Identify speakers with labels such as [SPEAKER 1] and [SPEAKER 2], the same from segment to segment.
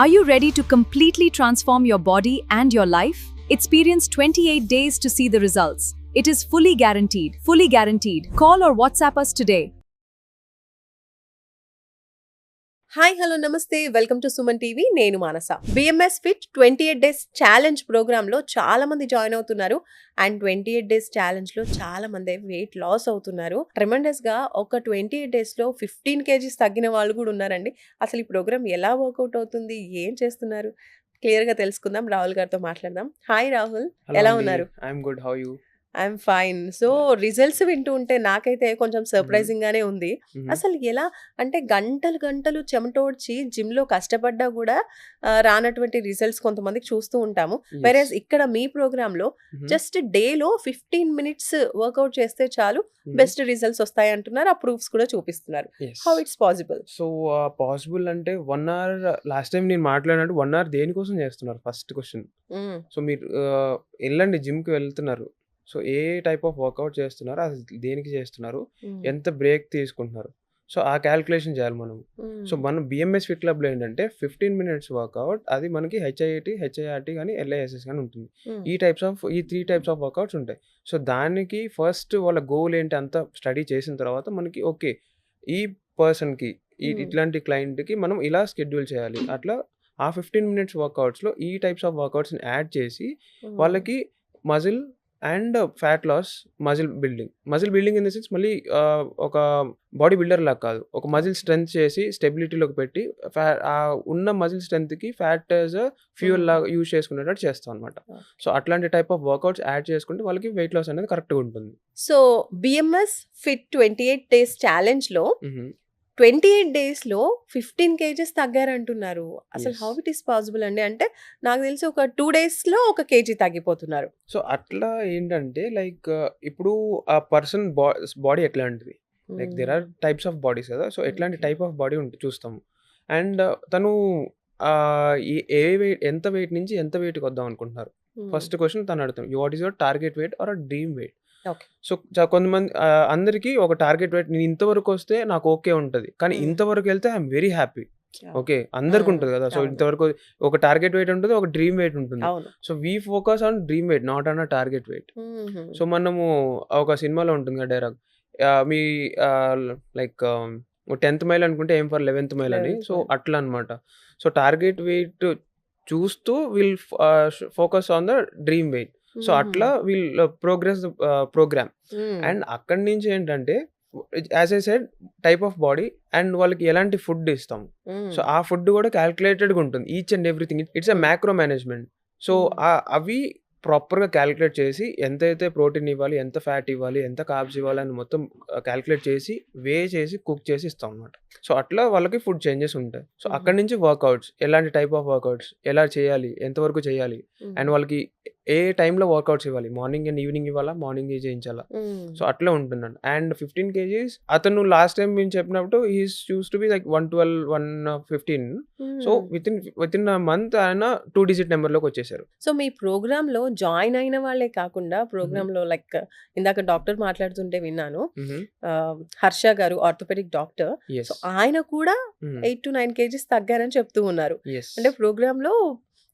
[SPEAKER 1] Are you ready to completely transform your body and your life? Experience 28 days to see the results. It is fully guaranteed. Fully guaranteed. Call or WhatsApp us today.
[SPEAKER 2] Hi hello నమస్తే welcome to Suman TV. నేను మానస. BMS fit 28 days challenge ప్రోగ్రాంలో చాలా మంది join అవుతున్నారు and 28 days ఛాలెంజ్లో చాలా మంది weight loss అవుతున్నారు. ట్రెమెండస్గా ఒక 28 డేస్లో 15 కేజీస్ తగ్గిన వాళ్ళు కూడా ఉన్నారండి. అసలు ఈ ప్రోగ్రామ్ ఎలా వర్కౌట్ అవుతుంది, ఏం చేస్తున్నారు క్లియర్గా తెలుసుకుందాం. రాహుల్ గారితో మాట్లాడదాం. హాయ్ రాహుల్, ఎలా ఉన్నారు?
[SPEAKER 3] I'm good, how you?
[SPEAKER 2] I'm fine. So results వింటూ ఉంటే నాకైతే కొంచెం సర్ప్రైజింగ్ గానే ఉంది. అసలు ఎలా అంటే గంటలు గంటలు చెమటోడ్చి జిమ్ లో కష్టపడ్డా కూడా రానటువంటి రిజల్ట్స్ కొంతమందికి చూస్తూ ఉంటాము. వెరస్ ఇక్కడ మీ ప్రోగ్రామ్ లో జస్ట్ డేలో 15 మినిట్స్ వర్కౌట్ చేస్తే చాలు బెస్ట్ రిజల్ట్స్ వస్తాయి అంటున్నారు. ఆ ప్రూఫ్స్ కూడా చూపిస్తున్నారు. How it's possible?
[SPEAKER 3] So possible అంటే 1 hour లాస్ట్ టైం నేను మాట్లాడినట్టు 1 hour దేనికోసం చేస్తున్నారు? First question. సో మీరు వెళ్ళండి, జిమ్కి వెళ్తున్నారు. So A type of work out చేస్తున్నారు, అది దేనికి చేస్తున్నారు, ఎంత బ్రేక్ తీసుకుంటున్నారు, సో ఆ క్యాలిక్యులేషన్ చేయాలి మనం. సో మనం బిఎంఎస్ ఫిట్ క్లబ్లో ఏంటంటే 15 మినిట్స్ వర్కౌట్, అది మనకి హెచ్ఐఐటి, హెచ్ఐఆర్టీ కానీ ఎల్ఐఎస్ఎస్ కానీ ఉంటుంది. ఈ 3 టైప్స్ ఆఫ్ వర్కౌట్స్ ఉంటాయి. సో దానికి ఫస్ట్ వాళ్ళ గోల్ ఏంటి అంతా స్టడీ చేసిన తర్వాత మనకి ఓకే ఈ పర్సన్కి ఇట్లాంటి క్లయింట్కి మనం ఇలా షెడ్యూల్ చేయాలి. అట్లా ఆ 15 మినిట్స్ వర్కౌట్స్లో ఈ టైప్స్ ఆఫ్ వర్కౌట్స్ని యాడ్ చేసి వాళ్ళకి muscle and fat loss, muscle building in the sense మళ్ళీ ఒక బాడీ బిల్డర్ లాగా కాదు, ఒక మజిల్ స్ట్రెంత్ చేసి స్టెబిలిటీలోకి పెట్టి ఉన్న మజిల్ స్ట్రెంత్కి ఫ్యాట్ యాజ్ ఫ్యూయల్ లాగా యూజ్ చేసుకునేటట్టు చేస్తాం అనమాట. సో అట్లాంటి టైప్ ఆఫ్ వర్కౌట్స్ యాడ్ చేసుకుంటే వాళ్ళకి వెయిట్ లాస్ అనేది కరెక్ట్గా ఉంటుంది.
[SPEAKER 2] సో బిఎంఎస్ ఫిట్ 28 డేస్ ఛాలెంజ్లో 28 డేస్లో 15 కేజీస్ తగ్గారంటున్నారు. అసలు హౌ ఇట్ ఈస్ పాసిబుల్ అండి? అంటే నాకు తెలిసి ఒక 2 డేస్లో 1 కేజీ తగ్గిపోతున్నారు.
[SPEAKER 3] సో అట్లా ఏంటంటే లైక్ ఇప్పుడు ఆ పర్సన్ బాడీ ఎట్లాంటిది, like there are types of bodies కదా. సో ఎట్లాంటి టైప్ ఆఫ్ బాడీ చూస్తాము. అండ్ తను ఎంత వెయిట్ నుంచి ఎంత వెయిట్కి వద్దాం అనుకుంటున్నారు. ఫస్ట్ క్వశ్చన్ తను అడుగుతాం, what is your target weight or dream weight. So కొంతమంది అందరికి ఒక టార్గెట్ వెయిట్, నేను ఇంతవరకు వస్తే నాకు ఓకే ఉంటుంది, కానీ ఇంతవరకు వెళ్తే ఐఎమ్ వెరీ హ్యాపీ. ఓకే, అందరికి ఉంటుంది కదా. సో ఇంతవరకు ఒక టార్గెట్ వెయిట్ ఉంటుంది, ఒక డ్రీమ్ వెయిట్ ఉంటుంది. So we focus on dream weight, not on a target weight. So మనము ఒక సినిమాలో ఉంటుంది కదా డైలాగ్, మీ లైక్ 10th మైల్ అనుకుంటే ఏం ఫర్ 11th మైల్ అని. సో అట్లా అనమాట. సో టార్గెట్ వెయిట్ చూస్తూ will focus on the dream weight. So అట్లా వీల్ ప్రోగ్రెస్ ప్రోగ్రామ్. అండ్ అక్కడి నుంచి ఏంటంటే as I said type of body and వాళ్ళకి ఎలాంటి ఫుడ్ ఇస్తాం. సో ఆ ఫుడ్ కూడా క్యాల్కులేటెడ్గా ఉంటుంది, each and everything. It's a macro management. So అవి ప్రాపర్గా క్యాలిక్యులేట్ చేసి ఎంతైతే ప్రోటీన్ ఇవ్వాలి, ఎంత ఫ్యాట్ ఇవ్వాలి, ఎంత కార్బ్స్ ఇవ్వాలి అని మొత్తం క్యాలిక్యులేట్ చేసి వే చేసి కుక్ చేసి ఇస్తాం అనమాట. సో అట్లా వాళ్ళకి ఫుడ్ చేంజెస్ ఉంటాయి. సో అక్కడి నుంచి వర్కౌట్స్, ఎలాంటి టైప్ ఆఫ్ వర్కౌట్స్ ఎలా చేయాలి, ఎంతవరకు చేయాలి, అండ్ వాళ్ళకి ఏ టైంలో వర్కౌట్స్ ఇవ్వాలి, మార్నింగ్ అండ్ ఈవినింగ్ ఇవ్వాలా, మార్నింగ్ చేయించాలా. సో అట్లా ఉంటున్నాను. అండ్ 15 కేజీస్ అతను లాస్ట్ టైం మేము చెప్పినప్పుడు he's use to be like 112, 115. So with in month ఆయన 2 digit నెంబర్లోకి వచ్చేసారు.
[SPEAKER 2] సో మీ ప్రోగ్రాంలో జాయిన్ అయిన వాళ్ళే కాకుండా ప్రోగ్రాంలో లైక్ ఇందాక డాక్టర్ మాట్లాడుతుంటే విన్నాను, హర్ష గారు ఆర్థోపెడిక్ డాక్టర్. సో ఆయన కూడా 8 to 9 కేజీస్ తగ్గారని చెప్తూ ఉన్నారు. అంటే ప్రోగ్రాంలో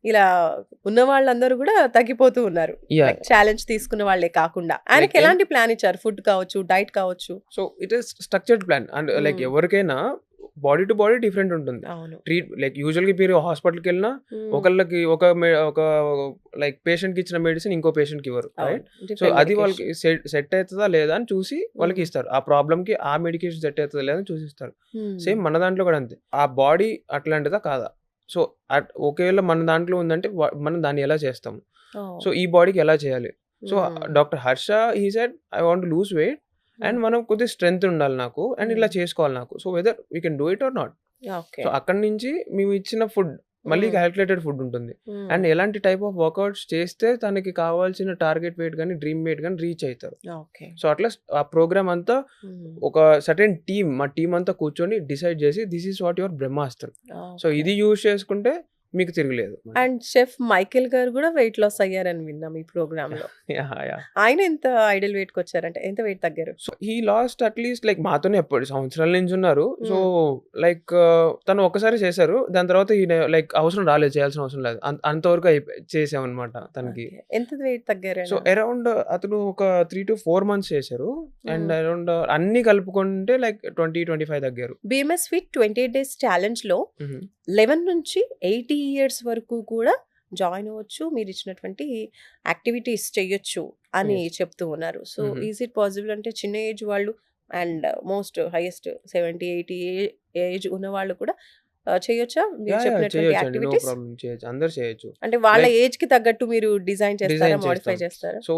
[SPEAKER 2] ఇలా ఉన్న వాళ్ళందరూ కూడా తగ్గిపోతూ ఉన్నారు, ఛాలెంజ్ తీసుకున్న వాళ్ళే కాకుండా. ఆయనకి ఎలాంటి ప్లాన్ ఇచ్చారు? ఫుడ్ కావచ్చు, డైట్ కావచ్చు.
[SPEAKER 3] So it is structured plan. And like ఎవరికైనా బాడీ టు బాడీ డిఫరెంట్ ఉంటుంది. లైక్ యూజువల్గా మీరు హాస్పిటల్కి వెళ్ళినా ఒకళ్ళకి ఒక లైక్ పేషెంట్కి ఇచ్చిన మెడిసిన్ ఇంకో పేషెంట్కి ఇవ్వరు, రైట్? సో అది వాళ్ళకి సెట్ అవుతుందా లేదా అని చూసి వాళ్ళకి ఇస్తారు. ఆ ప్రాబ్లమ్కి ఆ మెడికేషన్ సెట్ అవుతుందా లేదా అని చూసి ఇస్తారు. సేమ్ మన దాంట్లో కూడా అంతే. ఆ బాడీ అట్లాంటిదా కాదా, సో ఒకవేళ మన దాంట్లో ఉందంటే మనం దాన్ని ఎలా చేస్తాము, సో ఈ బాడీకి ఎలా చేయాలి. So doctor Harsha he said I want to lose weight and మనం కొద్దిగా స్ట్రెంగ్త్ ఉండాలి నాకు, అండ్ ఇలా చేసుకోవాలి నాకు. So whether we can do it or not. So అక్కడి నుంచి మేము ఇచ్చిన ఫుడ్ మళ్ళీ క్యాలిక్యులేటెడ్ ఫుడ్ ఉంటుంది. అండ్ ఎలాంటి టైప్ ఆఫ్ వర్కౌట్స్ చేస్తే తనకి కావాల్సిన టార్గెట్ వెయిట్ కానీ డ్రీమ్ వెయిట్ కానీ రీచ్ అవుతారు. సో అట్లా ఆ ప్రోగ్రామ్ అంతా ఒక సర్టెన్ టీమ్, మా టీమ్ అంతా కూర్చొని డిసైడ్ చేసి దిస్ ఈస్ వాట్ యువర్ బ్రహ్మాస్త్రం. సో ఇది యూజ్ చేసుకుంటే మీకు తిరగలేదు.
[SPEAKER 2] అండ్ చెఫ్ మైకేల్ గారు కూడా వెయిట్ లాస్ అయ్యారని విన్నాం ఈ ప్రోగ్రామ్ లో.
[SPEAKER 3] యాహ్! యాహ్!
[SPEAKER 2] ఆయన ఎంత ఐడియల్ వెయిట్ కి వచ్చారంటే ఎంత వెయిట్ తగ్గారు?
[SPEAKER 3] So, he lost at least like మాతోనే ఎప్పుడు సంవత్సరాల నుంచి ఉన్నారు. సో, లైక్ తను ఒక్కసారి చేశారు. దాని తర్వాత ఈయన లైక్ అవసరం రాలేదు, చేయాల్సిన అవసరం లేదు. అంతవరకు చేసామన్నమాట తనకి.
[SPEAKER 2] ఓకే. ఎంత వెయిట్ తగ్గారు
[SPEAKER 3] సో,
[SPEAKER 2] ఆయన?
[SPEAKER 3] అరౌండ్ అతను ఒక 3-4 మంత్స్ చేశారు. అండ్ అరౌండ్ అన్నీ కలుపుకుంటే లైక్ 20-25 తగ్గారు.
[SPEAKER 2] బిఎంఎస్ ఫిట్ 28 డేస్ ఛాలెంజ్ లో
[SPEAKER 3] హుహు.
[SPEAKER 2] 11 నుంచి 80 ఇయర్స్ వరకు కూడా జాయిన్ అవ్వచ్చు. మీరు ఇచ్చినటువంటి యాక్టివిటీస్ చెయ్యొచ్చు అని
[SPEAKER 3] యెస్.
[SPEAKER 2] చెప్తూ ఉన్నారు. సో
[SPEAKER 3] హుహు.
[SPEAKER 2] ఈజ్ ఇట్ పాసిబుల్ అంటే చిన్న ఏజ్ వాళ్ళు అండ్ మోస్ట్ హైయెస్ట్ 70-80 ఏజ్ ఉన్న వాళ్ళు కూడా చేయొచ్చా మీరు
[SPEAKER 3] యాహ్! యాహ్!
[SPEAKER 2] చెప్పినటువంటి
[SPEAKER 3] చేయొచ్చండి. No
[SPEAKER 2] activities?
[SPEAKER 3] ప్రాబ్లమ్ చేయొచ్చు. అందరూ చేయొచ్చు.
[SPEAKER 2] అంటే వాళ్ళ
[SPEAKER 3] లైక్
[SPEAKER 2] ఏజ్ కి తగ్గట్టు మీరు డిజైన్ చేస్తారా,
[SPEAKER 3] డిజైన్
[SPEAKER 2] మోడిఫై
[SPEAKER 3] చేస్తాం.
[SPEAKER 2] చేస్తారా?
[SPEAKER 3] సో,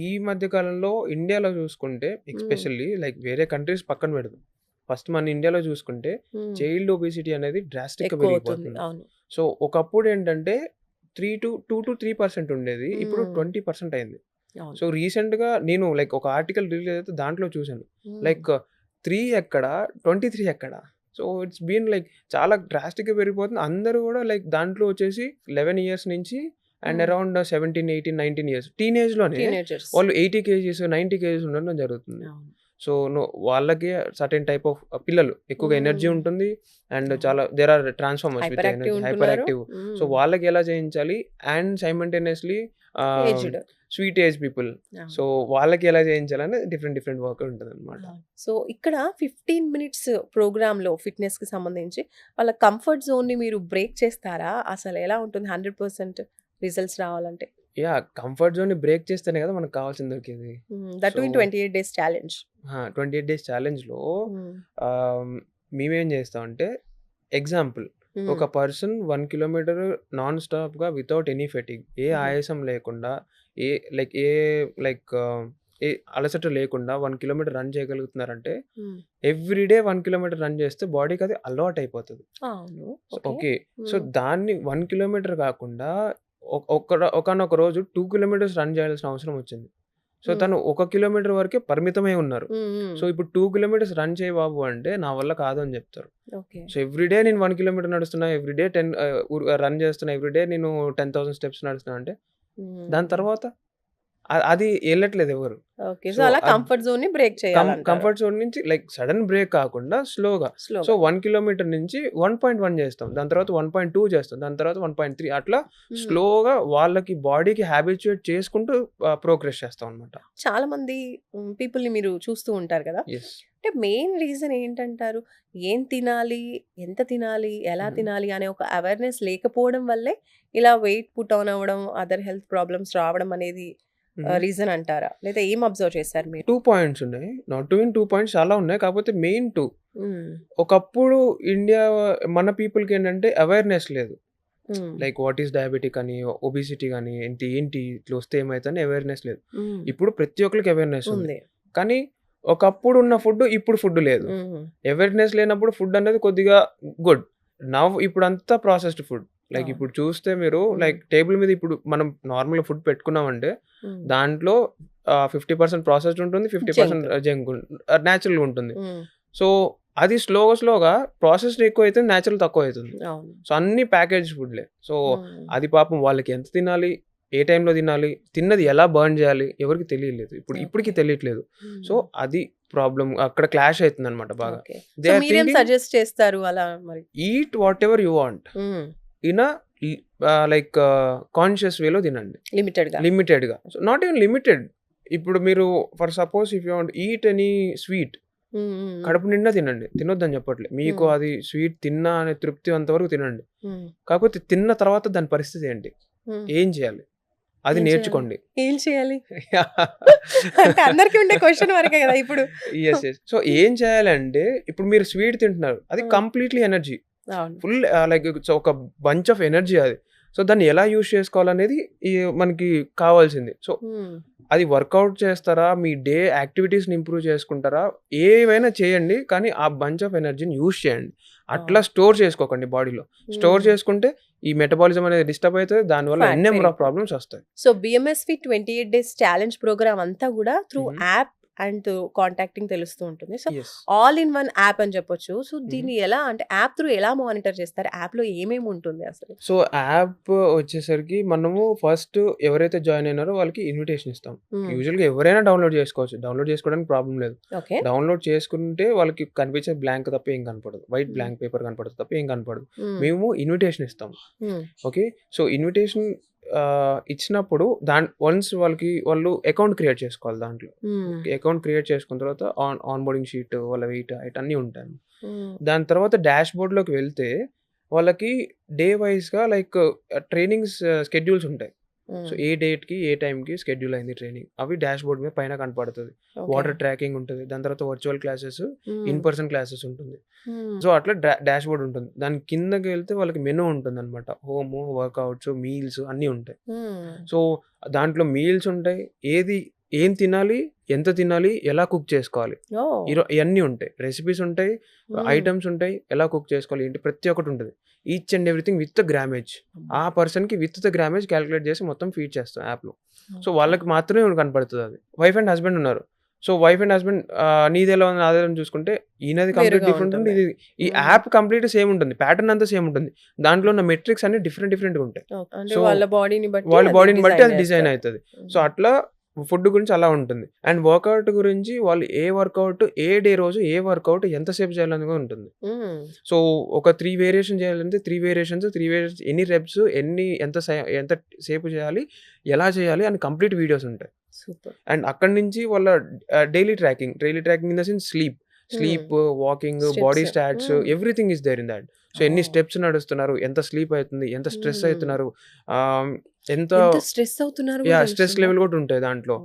[SPEAKER 3] ఈ మధ్య కాలంలో ఇండియాలో చూసుకుంటే ఎస్పెషల్లీ లైక్ వేరే కంట్రీస్ పక్కన పెడదాం. ఫస్ట్ మన ఇండియాలో చూసుకుంటే చైల్డ్ ఒబెసిటీ అనేది డ్రాస్టిక్‌గా
[SPEAKER 2] ఎక్కువ అవుతుంది.
[SPEAKER 3] పెరిగిపోతుంది.
[SPEAKER 2] అవును.
[SPEAKER 3] సో, ఒకప్పుడు ఏంటంటే 2-3% ఉండేది. ఇప్పుడు 20% అయింది.
[SPEAKER 2] అవును.
[SPEAKER 3] సో, రీసెంట్‌గా నేను లైక్ ఒక ఆర్టికల్ రిలీజ్ అయితే దాంట్లో చూసాను. లైక్ 3 ఎక్కడ, 23 ఎక్కడ. సో, ఇట్స్ బీన్ లైక్ చాలా డ్రాస్టిక్‌గా పెరిగిపోతుంది. అందరూ కూడా లైక్ దాంట్లో వచ్చేసి 11 ఇయర్స్ నుంచి అండ్ అరౌండ్ 17, 18, 19 ఇయర్స్ టీనేజ్‌లోనే
[SPEAKER 2] టీనేజర్స్.
[SPEAKER 3] వాళ్ళు 80 కేజీస్, 90 కేజీస్ ఉండడం జరుగుతుంది.
[SPEAKER 2] అవును.
[SPEAKER 3] సో, వాళ్ళకి సర్టెన్ టైప్ ఆఫ్ పిల్లలు ఎక్కువగా ఎనర్జీ ఉంటుంది. అండ్
[SPEAKER 2] అవును.
[SPEAKER 3] చాలా there are transformers with
[SPEAKER 2] hyper active
[SPEAKER 3] energy, hyper
[SPEAKER 2] ఉంటున్నారు.
[SPEAKER 3] యాక్టివ్. సో, వాళ్ళకి ఎలా చేయించాలి and simultaneously
[SPEAKER 2] aged.
[SPEAKER 3] Sweet age people. So, వాళ్ళకి ఎలా చేయించాలని డిఫరెంట్ వర్క్ ఉంటదన్నమాట.
[SPEAKER 2] సో ఇక్కడ 15 మినిట్స్ ప్రోగ్రామ్ లో ఫిట్నెస్ కి సంబంధించి వాళ్ళ కంఫర్ట్ జోన్ ని మీరు బ్రేక్ చేస్తారా? అసలు ఎలా ఉంటుంది 100% రిజల్ట్స్ రావాలంటే?
[SPEAKER 3] యాహ్! కంఫర్ట్ జోన్‌ని బ్రేక్ చేస్తేనే కదా మనకు కావాల్సింది దొరికేది.
[SPEAKER 2] That
[SPEAKER 3] so,
[SPEAKER 2] in 28 days challenge.
[SPEAKER 3] 28 days ఛాలెంజ్‌లో మేమేం చేస్తామంటే ఎగ్జాంపుల్ ఒక పర్సన్ 1 కిలోమీటర్ నాన్ స్టాప్‌గా వితౌట్ ఎనీ ఫెటిగ్, ఏ ఆయాసం లేకుండా, ఏ ఏ అలసట లేకుండా 1 కిలోమీటర్ రన్ చేయగలుగుతున్నారంటే ఎవ్రీడే 1 కిలోమీటర్ రన్ చేస్తే బాడీకి అది అలవాటు అయిపోతుంది.
[SPEAKER 2] అవును.
[SPEAKER 3] ఓకే. సో, దాన్ని 1 కిలోమీటర్ కాకుండా ఒకానొక రోజు 2 కిలోమీటర్స్ రన్ చేయాల్సిన అవసరం వచ్చింది. సో, తను 1 కిలోమీటర్ వరకే పరిమితమై ఉన్నారు. సో, ఇప్పుడు 2 కిలోమీటర్స్ రన్ చేయి బాబు అంటే నా వల్ల కాదు అని చెప్తారు.
[SPEAKER 2] ఓకే.
[SPEAKER 3] సో, ఎవ్రీడే నేను 1 కిలోమీటర్ నడుస్తున్నా, ఎవ్రీడే 10 రన్ చేస్తున్నా, ఎవ్రీడే నేను 10,000 స్టెప్స్ నడుస్తున్నా అంటే దాని తర్వాత అది వెళ్ళట్లేదు ఎవరు.
[SPEAKER 2] ఓకే. సో
[SPEAKER 3] సో,
[SPEAKER 2] అలా కంఫర్ట్ జోన్ ని బ్రేక్ చేయాలంటారు.
[SPEAKER 3] కంఫర్ట్ జోన్ నుంచి లైక్ సడన్ బ్రేక్ కాకుండా స్లోగా. సో,
[SPEAKER 2] స్లోగా.
[SPEAKER 3] 1 కిలోమీటర్ నుంచి 1.1 చేస్తాం. దాని తర్వాత 1.2 చేస్తాం. దాని తర్వాత 1.3 అట్లా స్లోగా వాళ్ళకి బాడీకి హ్యాబిచ్యుయేట్ చేసుకుంటూ ప్రోగ్రెస్ చేస్తాం అన్నమాట.
[SPEAKER 2] చాలా మంది పీపుల్ ని మీరు చూస్తూ ఉంటారు కదా.
[SPEAKER 3] యెస్.
[SPEAKER 2] అంటే మెయిన్ రీజన్ ఏంటంటారు? ఏం తినాలి, ఎంత తినాలి, ఎలా తినాలి అనే ఒక అవేర్‌నెస్ లేకపోవడం వల్లే ఇలా వెయిట్ పుట్ ఆన్ అవ్వడం, అదర్ హెల్త్ ప్రాబ్లమ్స్ రావడం అనేది రీజన్ అంటారా? లేదా ఏం అబ్జర్వ్ చేశారు మీరు?
[SPEAKER 3] 2 పాయింట్స్ ఉన్నాయి. నాట్ ఈవెన్ 2 పాయింట్స్ చాలా ఉన్నాయి. కాకపోతే మెయిన్ 2. ఒకప్పుడు ఇండియా మన పీపుల్‌కి ఏంటంటే అవేర్‌నెస్ లేదు. లైక్ వాట్ ఈస్ డయాబెటిక్ అని, ఒబెసిటీ గాని, ఏంటి ఇట్లా వస్తే ఏమైతదని అవేర్‌నెస్ లేదు. ఇప్పుడు ప్రతి ఒక్కరికి అవేర్‌నెస్ ఉంది.
[SPEAKER 2] ఉంది.
[SPEAKER 3] కానీ ఒకప్పుడు ఉన్న ఫుడ్ ఇప్పుడు ఫుడ్ లేదు. అవేర్‌నెస్ లేనప్పుడు ఫుడ్ అనేది కొద్దిగా గుడ్. ఇప్పుడంతా ప్రాసెస్డ్ ఫుడ్. లైక్ ఇప్పుడు చూస్తే మీరు లైక్ టేబుల్ మీద ఇప్పుడు మనం నార్మల్‌గా ఫుడ్ పెట్టుకున్నామంటే దాంట్లో 50% ప్రాసెస్డ్ ఉంటుంది, 50% జంక్ నేచురల్‌గా ఉంటుంది. సో, అది స్లోగా ప్రాసెస్డ్ ఎక్కువైతే నేచురల్ తక్కువైతుంది.
[SPEAKER 2] అవును.
[SPEAKER 3] సో, అన్ని ప్యాకేజ్ ఫుడ్‌లే. సో, అది పాపం వాళ్ళకి ఎంత తినాలి, ఏ టైంలో తినాలి, తిన్నది ఎలా బర్న్ చేయాలి ఎవరికీ తెలియలేదు. ఇప్పటికి తెలియట్లేదు. సో, అది ప్రాబ్లమ్ అక్కడ క్లాష్ అవుతుందన్నమాట బాగా.
[SPEAKER 2] ఓకే.
[SPEAKER 3] దే
[SPEAKER 2] సో
[SPEAKER 3] ఆర్
[SPEAKER 2] మీరేం
[SPEAKER 3] థింకింగ్
[SPEAKER 2] సజెస్ట్ చేస్తారు అలా మరి?
[SPEAKER 3] Eat whatever you want in a like conscious వేలో తినండి. లిమిటెడ్‌గా. So, not even limited. ఇప్పుడు మీరు for suppose if you want eat any sweet, కడుపు నిండా తినండి. తినొద్దని చెప్పట్లే. మీకు అది స్వీట్ తిన్నా అనే తృప్తి అంతవరకు తినండి. కాకపోతే తిన్న తర్వాత దాని పరిస్థితి ఏంటి? ఏం చేయాలి? అది నేర్చుకోండి.
[SPEAKER 2] ఏం చేయాలి? అంటే అందరికీ ఉండే క్వశ్చన్ వరకే కదా ఇప్పుడు.
[SPEAKER 3] యెస్. సో, ఏం చేయాలంటే ఇప్పుడు మీరు స్వీట్ తింటున్నారు. అది కంప్లీట్‌లీ ఎనర్జీ. ఫుల్ లైక్ ఒక బంచ్ ఆఫ్ ఎనర్జీ అది. సో, దాన్ని ఎలా యూజ్ చేసుకోవాలనేది మనకి కావాల్సింది. సో, అది వర్కౌట్ చేస్తారా, మీ డే యాక్టివిటీస్‌ని ఇంప్రూవ్ చేసుకుంటారా, ఏవైనా చేయండి. కానీ ఆ బంచ్ ఆఫ్ ఎనర్జీని యూజ్ చేయండి. అట్లా స్టోర్ చేసుకోకండి బాడీలో. స్టోర్ చేసుకుంటే ఈ మెటబాలిజం అనేది డిస్టర్బ్ అవుతుంది. దానివల్ల ఎన్ని నెంబర్ ఆఫ్ ప్రాబ్లమ్స్ వస్తాయి.
[SPEAKER 2] So BMS fit 28 days challenge program అంతా కూడా త్రూ యాప్ అండ్ కాంటాక్టింగ్ తెలుస్తూ ఉంటుంది. So
[SPEAKER 3] yes.
[SPEAKER 2] All in one app అని చెప్పొచ్చు. సో దీన్ని ఎలా అంటే యాప్ త్రూ ఎలా మానిటర్ చేస్తారు? యాప్‌లో ఏమేమి ఉంటుంది అసలు?
[SPEAKER 3] సో, యాప్ వచ్చేసరికి మనము ఫస్ట్ ఎవరైతే జాయిన్ అయినారో వాళ్ళకి ఇన్విటేషన్ ఇస్తాం. యూజువల్‌గా ఎవరైనా డౌన్‌లోడ్ చేసుకోవచ్చు. డౌన్‌లోడ్ చేసుకోవడానికి ప్రాబ్లమ్ లేదు.
[SPEAKER 2] ఓకే.
[SPEAKER 3] డౌన్‌లోడ్ చేసుకుంటే వాళ్ళకి కనిపించే బ్లాంక్ తప్ప ఏం కనపడదు. వైట్ బ్లాంక్ పేపర్ కనపడదు తప్ప ఏం కనపడదు. మేము ఇన్విటేషన్ ఇస్తాం. ఓకే. సో, ఇన్విటేషన్ ఇచ్చినప్పుడు వన్స్ వాళ్ళు అకౌంట్ క్రియేట్ చేసుకోవాలి దాంట్లో. అకౌంట్ క్రియేట్ చేసుకున్న తర్వాత ఆన్‌బోర్డింగ్ షీట్, వాళ్ళ వెయిట్, హైట్ అన్నీ ఉంటాయి. దాని తర్వాత డాష్‌బోర్డ్‌లోకి వెళ్తే వాళ్ళకి డే వైస్‌గా లైక్ ట్రైనింగ్స్ స్కెడ్యూల్స్ ఉంటాయి. సో, ఏ డేట్‌కి, ఏ టైంకి షెడ్యూల్ అయింది ట్రైనింగ్. అవి డాష్‌బోర్డ్ మీద పైన కనపడతది. వాటర్ ట్రాకింగ్ ఉంటది. దాని తర్వాత virtual classes, in person classes ఉంటుంది. సో, అట్లా డాష్‌బోర్డ్ ఉంటుంది. దాని కిందకి వెళ్తే వాళ్ళకి మెనూ ఉంటుందన్నమాట. హోము, వర్కౌట్స్, మీల్స్ అన్నీ ఉంటాయి. సో, దాంట్లో మీల్స్ ఉంటాయి. ఏం తినాలి, ఎంత తినాలి, ఎలా కుక్ చేసుకోవాలి, ఇవన్నీ ఉంటాయి. రెసిపీస్ ఉంటాయి, ఐటమ్స్ ఉంటాయి, ఎలా కుక్ చేసుకోవాలి ఏంటి ప్రతి ఒక్కటి ఉంటుంది. Each and everything with grammage. ఆ పర్సన్‌కి విత్ ద గ్రామేజ్ క్యాలిక్యులేట్ చేసి మొత్తం ఫీడ్ చేస్తాం యాప్‌లో. సో, వాళ్ళకి మాత్రమే కనపడుతుంది అది. వైఫ్ అండ్ హస్బెండ్ ఉన్నారు. సో, వైఫ్ అండ్ హస్బెండ్ నీదెలా ఉంది, నాదెలా ఉంది చూసుకుంటే ఈయనది కంప్లీట్ డిఫరెంట్ ఉంటుంది. ఈ యాప్ కంప్లీట్ సేమ్ ఉంటుంది. ప్యాటర్న్ అంతా సేమ్ ఉంటుంది. దాంట్లో ఉన్న మెట్రిక్స్ అన్ని డిఫరెంట్‌గా ఉంటాయి.
[SPEAKER 2] సో, వాళ్ళ బాడీని
[SPEAKER 3] బట్టి అది డిజైన్ అవుతుంది. సో, అట్లా ఫుడ్ గురించి అలా ఉంటుంది. అండ్ వర్కౌట్ గురించి వాళ్ళు ఏ వర్కౌట్, ఏ డే రోజు ఏ వర్కౌట్ ఎంతసేపు చేయాలని కూడా ఉంటుంది. సో, ఒక 3 వేరియేషన్ చేయాలంటే 3 వేరియేషన్స్ ఎన్ని రెప్స్, ఎంత సేపు చేయాలి, ఎలా చేయాలి అని కంప్లీట్ వీడియోస్ ఉంటాయి. అండ్ అక్కడి నుంచి వాళ్ళ daily tracking in the sense sleep, walking, body stats, everything is there in that. So, ఎన్ని స్టెప్స్ నడుస్తున్నారు, ఎంత స్లీప్ అవుతుంది, ఎంత స్ట్రెస్ అవుతున్నారు, ఎంత స్ట్రెస్ లెవెల్ కూడా ఉంటాయి దాంట్లో.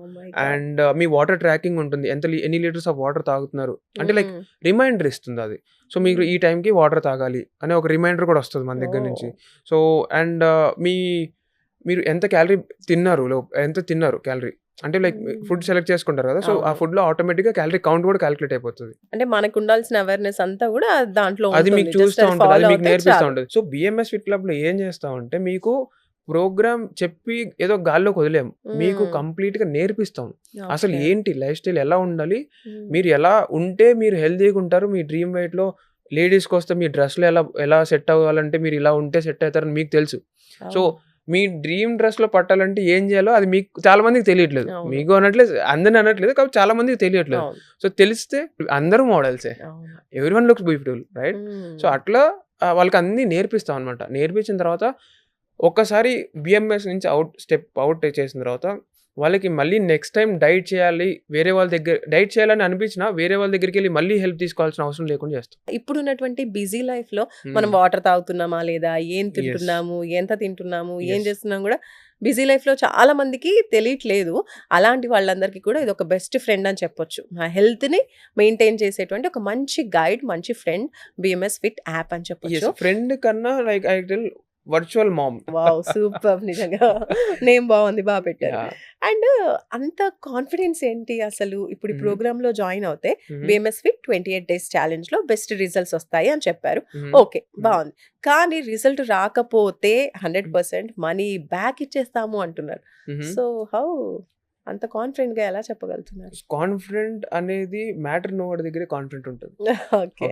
[SPEAKER 3] అండ్ మీ వాటర్ ట్రాకింగ్ ఉంటుంది. ఎన్ని లీటర్స్ ఆఫ్ వాటర్ తాగుతున్నారు అంటే లైక్ రిమైండర్ ఇస్తుంది అది. సో, మీరు ఈ టైంకి వాటర్ తాగాలి అనే ఒక రిమైండర్ కూడా వస్తుంది మన దగ్గర నుంచి. సో, అండ్ మీరు ఎంత తిన్నారు క్యాలరీ అంటే లైక్ ఫుడ్ సెలెక్ట్ చేసుకుంటారు కదా. సో, ఆ ఫుడ్ లో ఆటోమేటిక్ గా క్యాలరీ కౌంట్ కూడా క్యాలిక్యులేట్ అయిపోతుంది.
[SPEAKER 2] అంటే మనకు ఉండాల్సిన అవేర్నెస్ అంతా కూడా దాంట్లో
[SPEAKER 3] అది మీకు చూస్తూ ఉంటుంది, అది మీకు నేర్పిస్తూ ఉంటుంది. సో, బిఎంఎస్ ఫిట్ క్లబ్ లో ఏం చేస్తామంటే మీకు ప్రోగ్రామ్ చెప్పి ఏదో గాల్లోకి వదిలేము. మీకు కంప్లీట్ గా నేర్పిస్తాం అసలు ఏంటి లైఫ్ స్టైల్, ఎలా ఉండాలి, మీరు ఎలా ఉంటే మీరు హెల్తీగా ఉంటారు. మీ డ్రీమ్ వెయిట్ లో లేడీస్కి వస్తే మీ డ్రెస్లో ఎలా సెట్ అవ్వాలంటే మీరు ఇలా ఉంటే సెట్ అవుతారని మీకు తెలుసు. సో, మీ డ్రీమ్ డ్రెస్ లో పట్టాలంటే ఏం చేయాలో అది మీకు చాలా మందికి తెలియట్లేదు. మీకు అనట్లేదు, అందరిని అనట్లేదు, కాబట్టి చాలా మందికి తెలియట్లేదు. సో, తెలిస్తే అందరూ మోడల్సే, everyone looks beautiful, right? So, అట్లా వాళ్ళకి అన్ని నేర్పిస్తాం అనమాట. నేర్పించిన తర్వాత ఒక్కసారి బిఎంఎస్ నుంచి స్టెప్ అవుట్ చేసిన తర్వాత వాళ్ళకి మళ్ళీ నెక్స్ట్ టైం డైట్ చేయాలని అనిపించినా వేరే వాళ్ళ దగ్గరికి వెళ్ళి మళ్ళీ హెల్ప్ తీసుకోవాల్సిన అవసరం లేకుండా చేస్తాం.
[SPEAKER 2] ఇప్పుడున్నటువంటి బిజీ లైఫ్ లో మనం వాటర్ తాగుతున్నామా లేదా, ఏం తింటున్నాము, ఎంత తింటున్నాము, ఏం చేస్తున్నాం కూడా బిజీ లైఫ్ లో చాలా మందికి తెలియట్లేదు. అలాంటి వాళ్ళందరికీ కూడా ఇది ఒక బెస్ట్ ఫ్రెండ్ అని చెప్పొచ్చు. ఆ హెల్త్ ని మెయింటైన్ చేసేటువంటి ఒక మంచి గైడ్, మంచి ఫ్రెండ్ బిఎంఎస్ ఫిట్ యాప్ అని చెప్పొచ్చు.
[SPEAKER 3] ఫ్రెండ్ కన్నా like I tell virtual mom.
[SPEAKER 2] Wow, super, నిజంగా నేమ్ బాగుంది, బాగా పెట్టారు. అండ్ అంత కాన్ఫిడెన్స్ ఏంటి అసలు? ఇప్పుడు ఈ ప్రోగ్రామ్ లో జాయిన్ అవుతే బిఎంఎస్ ఫిట్ 28 days ఛాలెంజ్ లో బెస్ట్ రిజల్ట్స్ వస్తాయి అని చెప్పారు. ఓకే, బాగుంది. కానీ రిజల్ట్ రాకపోతే 100% మనీ బ్యాక్ ఇచ్చేస్తాము అంటున్నారు. సో, హౌ అంత కాన్ఫిడెంట్ గా ఎలా చెప్పగలుగుతున్నారు?
[SPEAKER 3] కాన్ఫిడెంట్ అనేది మ్యాటర్ నోవాడి దగ్గరే కాన్ఫిడెంట్ ఉంటుంది. ఓకే,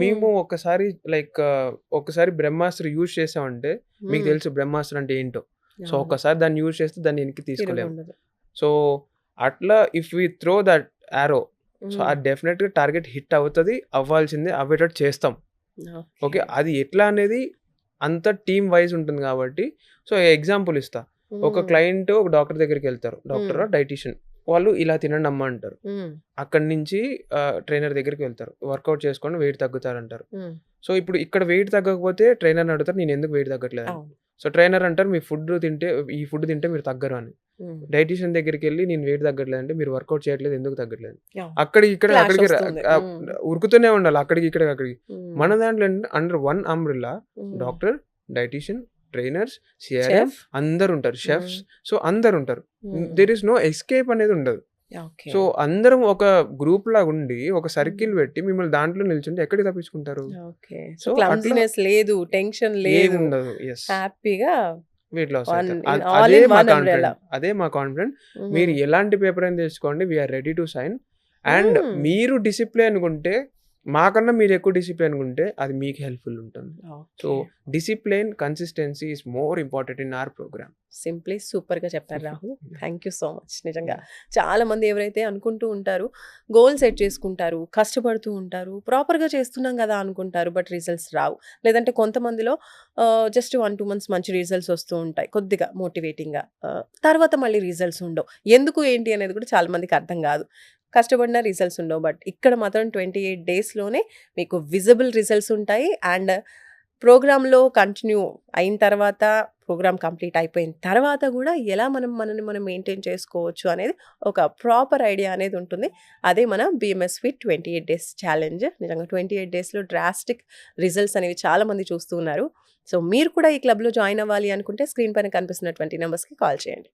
[SPEAKER 3] మేము ఒకసారి బ్రహ్మాస్త్ర యూజ్ చేసామంటే మీకు తెలుసు బ్రహ్మాస్త్ర అంటే ఏంటో. సో, ఒక్కసారి దాన్ని యూజ్ చేస్తే దాన్ని వెనక్కి తీసుకోలేము. సో, అట్లా if we throw that arrow, so అది డెఫినెట్ గా టార్గెట్ హిట్ అవుతుంది, అవ్వాల్సిందే, అవ్వేటట్టు చేస్తాం. ఓకే, అది ఎట్లా అనేది అంత టీమ్ వైజ్ ఉంటుంది కాబట్టి. సో, ఎగ్జాంపుల్ ఇస్తా. ఒక క్లయింట్ ఒక డాక్టర్ దగ్గరికి వెళ్తారు, డాక్టర్ డైటీషియన్, వాళ్ళు ఇలా తినండి అమ్మ అంటారు. అక్కడి నుంచి ట్రైనర్ దగ్గరికి వెళ్తారు, వర్కౌట్ చేసుకొని వెయిట్ తగ్గుతారంటారు. సో, ఇప్పుడు ఇక్కడ వెయిట్ తగ్గకపోతే ట్రైనర్ అడుగుతారు, నేను ఎందుకు వెయిట్ తగ్గట్లేదు. సో, ట్రైనర్ అంటారు ఈ ఫుడ్ తింటే మీరు తగ్గరు అని. డైటీషియన్ దగ్గరికి వెళ్ళి నేను వెయిట్ తగ్గట్లేదు అంటే మీరు వర్కౌట్ చేయట్లేదు, ఎందుకు తగ్గట్లేదు. అక్కడికి ఉరుకుతూనే ఉండాలి, అక్కడికి. మన దాంట్లో under one umbrella doctor, dietitian, trainers, CRM అందరు ఉంటారు, షెఫ్స్. సో, అందరు ఉంటారు. దేర్ ఇస్ నో ఎస్కేప్ అనేది ఉండదు. సో, అందరం ఒక గ్రూప్ లాగా ఉండి ఒక సర్కిల్ పెట్టి మిమ్మల్ని దాంట్లో నిల్చుంటే ఎక్కడికి తప్పించుకుంటారు?
[SPEAKER 2] సో, క్లమ్జీనెస్ లేదు, టెన్షన్ లేదు, ఉండదు, హ్యాపీగా
[SPEAKER 3] వెయిట్ లాస్ అవుతారు. అదే మా కాన్ఫిడెంట్. మీరు ఎలాంటి పేపర్ అయినా తెచ్చుకోండి, we are ready to sign. And
[SPEAKER 2] hmm.
[SPEAKER 3] మీరు డిసిప్లిన్ ఉంటే మాకన్నా మీరు ఎక్కువ డిసిప్లిన్ ఉంటే అది మీకు హెల్ప్ఫుల్ ఉంటుంది. So
[SPEAKER 2] okay.
[SPEAKER 3] Discipline, consistency is more important in our program.
[SPEAKER 2] Simply సూపర్‌గా చెప్పారు Rahul. Thank you so much. నిజంగా చాలామంది ఎవరైతే అనుకుంటూ ఉంటారు, గోల్ సెట్ చేసుకుంటారు, కష్టపడుతూ ఉంటారు, ప్రాపర్‌గా చేస్తున్నాం గదా అనుకుంటారు. బట్ రిజల్ట్స్ రావు. లేదంటే కొంతమందిలో జస్ట్ 1, 2 మంత్స్ మంచి రిజల్ట్స్ వస్తూ ఉంటాయి. కొద్దిగా మోటివేటింగ్‌గా. తర్వాత మళ్ళీ రిజల్ట్స్ ఉండవు. ఎందుకు ఏంటి అనేది కూడా చాలా మందికి అర్థం గాదు. కష్టపడినా రిజల్ట్స్ ఉండవు. బట్ ఇక్కడ మాత్రం 28 డేస్‌లోనే మీకు విజిబుల్ రిజల్ట్స్ ఉంటాయి. అండ్ ప్రోగ్రామ్‌లో కంటిన్యూ అయిన తర్వాత, ప్రోగ్రామ్ కంప్లీట్ అయిపోయిన తర్వాత గూడా ఎలా మనల్ని మనం మెయింటైన్ చేసుకోవచ్చు అనేది ఒక ప్రాపర్ ఐడియా అనేది ఉంటుంది. అదే మన బీఎంఎస్ ఫిట్ 28 డేస్ ఛాలెంజ్. నిజంగా 28 డేస్‌లో డ్రాస్టిక్ రిజల్ట్స్ అనేవి చాలామంది చూస్తూ ఉన్నారు. సో, మీరు కూడా ఈ క్లబ్‌లో జాయిన్ అవ్వాలి అనుకుంటే స్క్రీన్ పైన కనిపిస్తున్నటువంటి నంబర్స్‌కి కాల్ చేయండి.